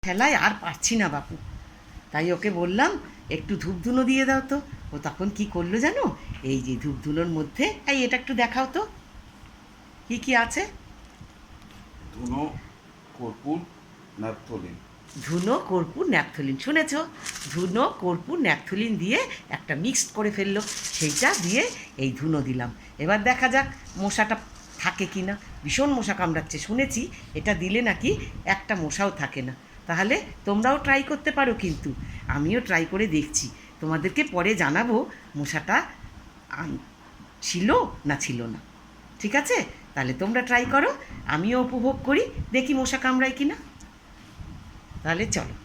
ঠেলায় আর পারছি না বাপু, তাই ওকে বললাম একটু ধূপধুনো দিয়ে দাও তো। ও তখন কি করলো জানো, এই যে ধূপধুনোর মধ্যে, এই এটা একটু দেখাও তো কি কি আছে। ধুনো, কর্পূর, ন্যাপথলিন। ধুনো, কর্পূর, ন্যাপথলিন, শুনেছ? ধুনো, কর্পূর, ন্যাপথলিন দিয়ে একটা মিক্সড করে ফেললো, সেইটা দিয়ে এই ধুনো দিলাম। এবার দেখা যাক মশাটা থাকে কি না। ভীষণ মশা কামড়াচ্ছে, শুনেছি এটা দিলে নাকি একটা মশাও থাকে না। তাহলে তোমরাও ট্রাই করতে পারো, কিন্তু আমিও ট্রাই করে দেখছি, তোমাদেরকে পরে জানাবো মশাটা ছিল না ছিল না। ঠিক আছে, তাহলে তোমরা ট্রাই করো, আমিও উপভোগ করি, দেখি মশা কামড়ায় কি না। তাহলে চলো।